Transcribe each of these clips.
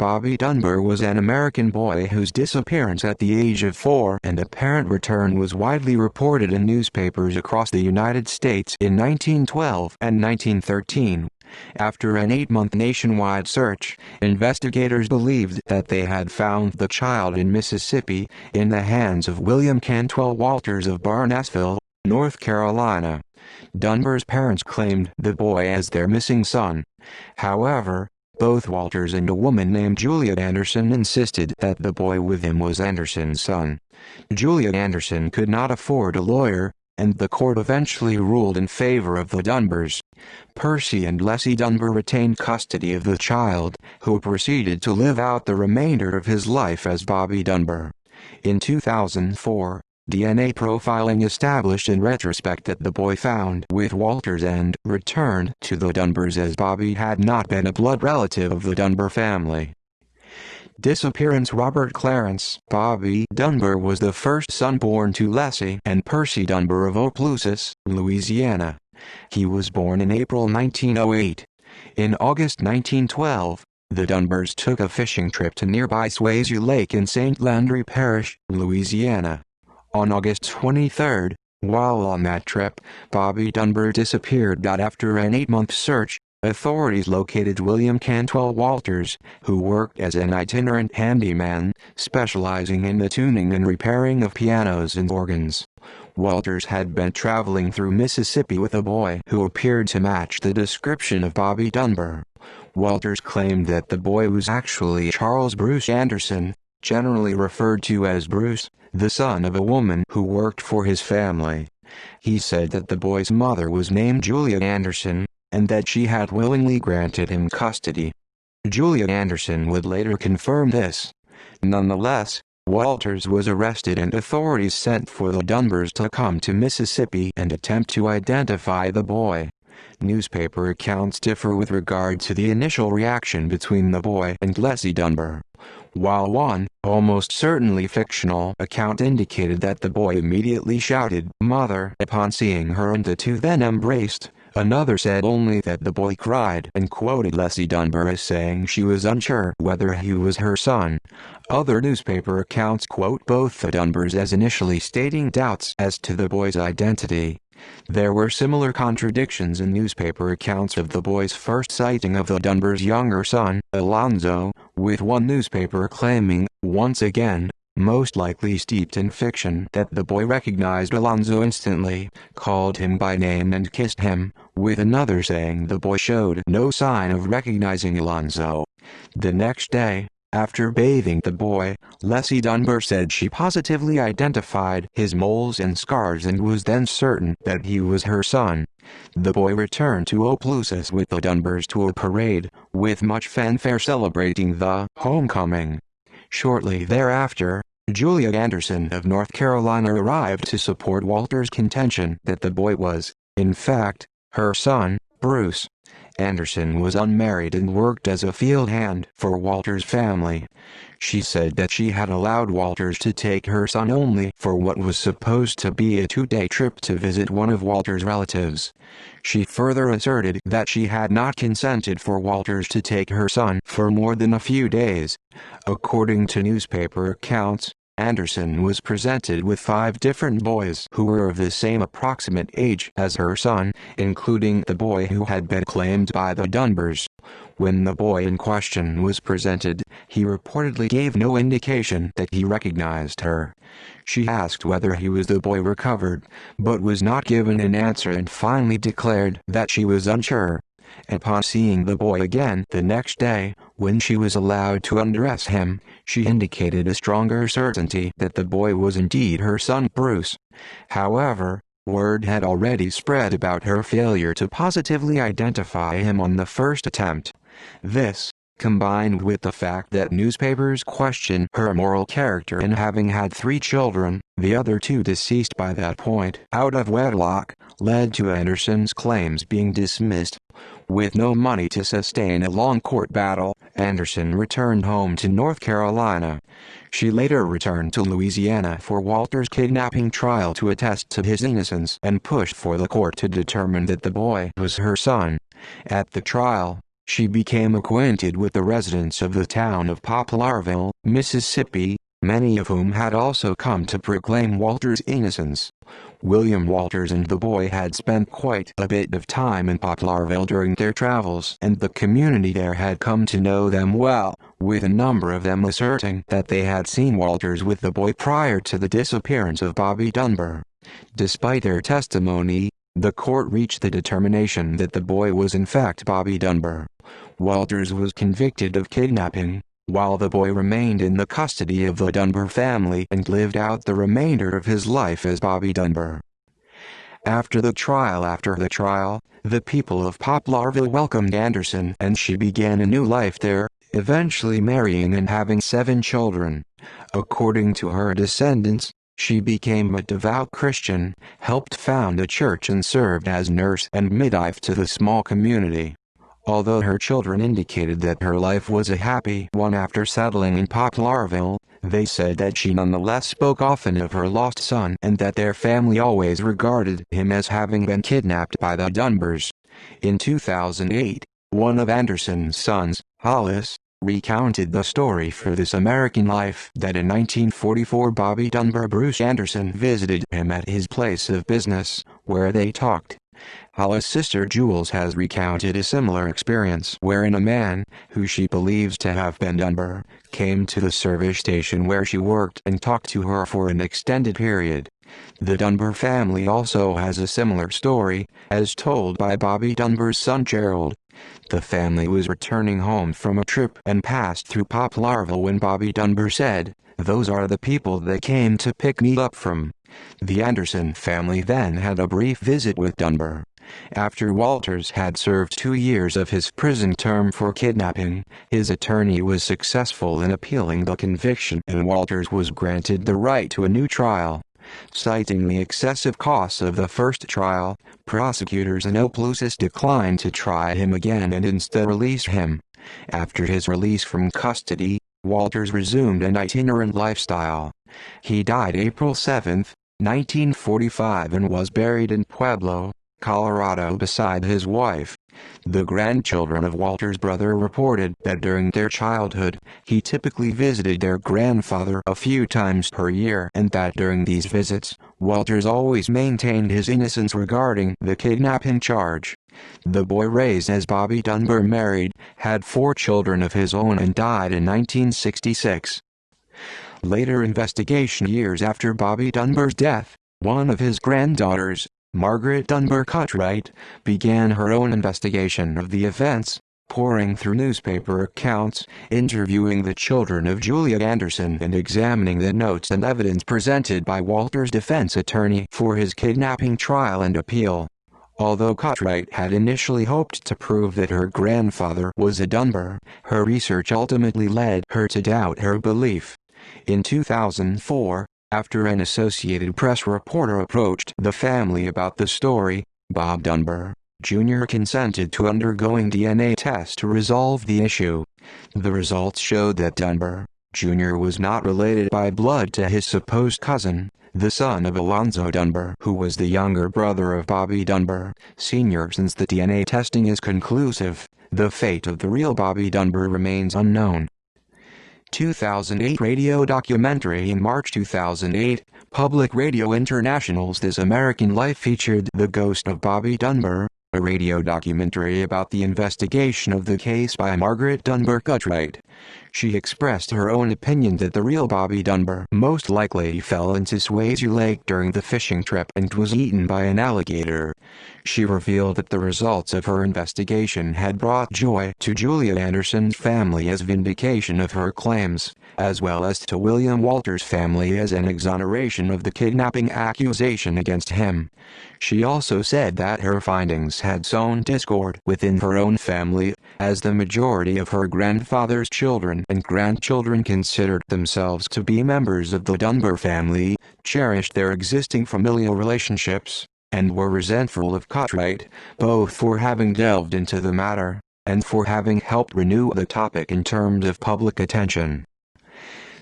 Bobby Dunbar was an American boy whose disappearance at the age of 4 and apparent return was widely reported in newspapers across the United States in 1912 and 1913. After an 8-month nationwide search, investigators believed that they had found the child in Mississippi, in the hands of William Cantwell Walters of Barnessville, North Carolina. Dunbar's parents claimed the boy as their missing son. However, both Walters and a woman named Julia Anderson insisted that the boy with him was Anderson's son. Julia Anderson could not afford a lawyer, and the court eventually ruled in favor of the Dunbars. Percy and Leslie Dunbar retained custody of the child, who proceeded to live out the remainder of his life as Bobby Dunbar. In 2004, DNA profiling established in retrospect that the boy found with Walters and returned to the Dunbars as Bobby had not been a blood relative of the Dunbar family. Disappearance. Robert Clarence Bobby Dunbar was the first son born to Leslie and Percy Dunbar of Opelousas, Louisiana. He was born in April 1908. In August 1912, the Dunbars took a fishing trip to nearby Swayze Lake in St. Landry Parish, Louisiana. On August 23, while on that trip, Bobby Dunbar disappeared. After an 8-month search, authorities located William Cantwell Walters, who worked as an itinerant handyman, specializing in the tuning and repairing of pianos and organs. Walters had been traveling through Mississippi with a boy who appeared to match the description of Bobby Dunbar. Walters claimed that the boy was actually Charles Bruce Anderson, generally referred to as Bruce, the son of a woman who worked for his family. He said that the boy's mother was named Julia Anderson, and that she had willingly granted him custody. Julia Anderson would later confirm this. Nonetheless, Walters was arrested and authorities sent for the Dunbars to come to Mississippi and attempt to identify the boy. Newspaper accounts differ with regard to the initial reaction between the boy and Leslie Dunbar. While one, almost certainly fictional, account indicated that the boy immediately shouted "Mother" upon seeing her and the two then embraced, another said only that the boy cried and quoted Leslie Dunbar as saying she was unsure whether he was her son. Other newspaper accounts quote both the Dunbars as initially stating doubts as to the boy's identity. There were similar contradictions in newspaper accounts of the boy's first sighting of the Dunbars' younger son, Alonzo, with one newspaper claiming, once again, most likely steeped in fiction, that the boy recognized Alonzo instantly, called him by name and kissed him, with another saying the boy showed no sign of recognizing Alonzo. The next day, after bathing the boy, Leslie Dunbar said she positively identified his moles and scars and was then certain that he was her son. The boy returned to Opelousas with the Dunbars to a parade, with much fanfare celebrating the homecoming. Shortly thereafter, Julia Anderson of North Carolina arrived to support Walters' contention that the boy was, in fact, her son, Bruce. Anderson was unmarried and worked as a field hand for Walters' family. She said that she had allowed Walters to take her son only for what was supposed to be a 2-day trip to visit one of Walters' relatives. She further asserted that she had not consented for Walters to take her son for more than a few days. According to newspaper accounts, Anderson was presented with 5 different boys who were of the same approximate age as her son, including the boy who had been claimed by the Dunbars. When the boy in question was presented, he reportedly gave no indication that he recognized her. She asked whether he was the boy recovered, but was not given an answer and finally declared that she was unsure. Upon seeing the boy again the next day, when she was allowed to undress him, she indicated a stronger certainty that the boy was indeed her son Bruce. However, word had already spread about her failure to positively identify him on the first attempt. This, combined with the fact that newspapers questioned her moral character in having had 3 children, the other 2 deceased by that point out of wedlock, led to Anderson's claims being dismissed. With no money to sustain a long court battle, Anderson returned home to North Carolina. She later returned to Louisiana for Walters' kidnapping trial to attest to his innocence and pushed for the court to determine that the boy was her son. At the trial, She became acquainted with the residents of the town of Poplarville, Mississippi, many of whom had also come to proclaim Walter's innocence. William Walters and the boy had spent quite a bit of time in Poplarville during their travels, and the community there had come to know them well, with a number of them asserting that they had seen Walters with the boy prior to the disappearance of Bobby Dunbar. Despite their testimony, the court reached the determination that the boy was in fact Bobby Dunbar. Walters was convicted of kidnapping, while the boy remained in the custody of the Dunbar family and lived out the remainder of his life as Bobby Dunbar. After the trial, the people of Poplarville welcomed Anderson and she began a new life there, eventually marrying and having 7 children. According to her descendants, she became a devout Christian, helped found a church and served as nurse and midwife to the small community. Although her children indicated that her life was a happy one after settling in Poplarville, they said that she nonetheless spoke often of her lost son and that their family always regarded him as having been kidnapped by the Dunbars. In 2008, one of Anderson's sons, Hollis, recounted the story for This American Life that in 1944 Bobby Dunbar Bruce Anderson visited him at his place of business, where they talked. Hollis' sister Jules has recounted a similar experience wherein a man, who she believes to have been Dunbar, came to the service station where she worked and talked to her for an extended period. The Dunbar family also has a similar story, as told by Bobby Dunbar's son Gerald. The family was returning home from a trip and passed through Poplarville when Bobby Dunbar said, "Those are the people that came to pick me up from." The Anderson family then had a brief visit with Dunbar. After Walters had served 2 years of his prison term for kidnapping, his attorney was successful in appealing the conviction and Walters was granted the right to a new trial. Citing the excessive costs of the first trial, prosecutors in Opelousas declined to try him again and instead released him. After his release from custody, Walters resumed an itinerant lifestyle. He died April 7, 1945 and was buried in Pueblo, Colorado beside his wife. The grandchildren of Walter's brother reported that during their childhood, he typically visited their grandfather a few times per year and that during these visits, Walters always maintained his innocence regarding the kidnapping charge. The boy raised as Bobby Dunbar married, had 4 children of his own and died in 1966. Later investigation years after Bobby Dunbar's death, one of his granddaughters, Margaret Dunbar Cutright, began her own investigation of the events, poring through newspaper accounts, interviewing the children of Julia Anderson and examining the notes and evidence presented by Walter's defense attorney for his kidnapping trial and appeal. Although Cutright had initially hoped to prove that her grandfather was a Dunbar, her research ultimately led her to doubt her belief. In 2004, after an Associated Press reporter approached the family about the story, Bob Dunbar, Jr. consented to undergoing DNA tests to resolve the issue. The results showed that Dunbar, Jr. was not related by blood to his supposed cousin, the son of Alonzo Dunbar, who was the younger brother of Bobby Dunbar, Sr. Since the DNA testing is conclusive, the fate of the real Bobby Dunbar remains unknown. 2008 radio documentary. In March 2008, Public Radio International's This American Life featured The Ghost of Bobby Dunbar, a radio documentary about the investigation of the case by Margaret Dunbar Cutright. She expressed her own opinion that the real Bobby Dunbar most likely fell into Swayze Lake during the fishing trip and was eaten by an alligator. She revealed that the results of her investigation had brought joy to Julia Anderson's family as vindication of her claims, as well as to William Walters' family as an exoneration of the kidnapping accusation against him. She also said that her findings had sown discord within her own family, as the majority of her grandfather's children and grandchildren considered themselves to be members of the Dunbar family, cherished their existing familial relationships, and were resentful of Cutright, both for having delved into the matter, and for having helped renew the topic in terms of public attention.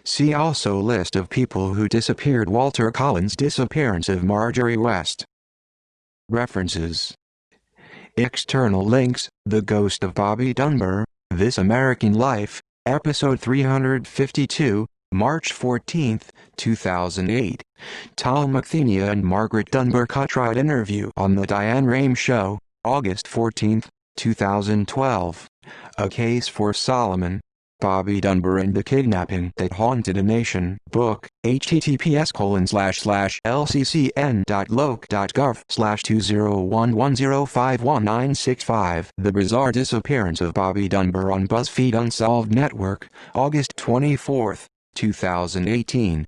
See also List of people who disappeared. Walter Collins' Disappearance of Marjorie West. References External links: The Ghost of Bobby Dunbar, This American Life, Episode 352, March 14, 2008. Tom McThenia and Margaret Dunbar Cartwright interview on The Diane Rame Show, August 14, 2012. A Case for Solomon. Bobby Dunbar and the Kidnapping That Haunted a Nation book, https://lccn.loc.gov/2011051965. The Bizarre Disappearance of Bobby Dunbar on BuzzFeed Unsolved Network, August 24, 2018.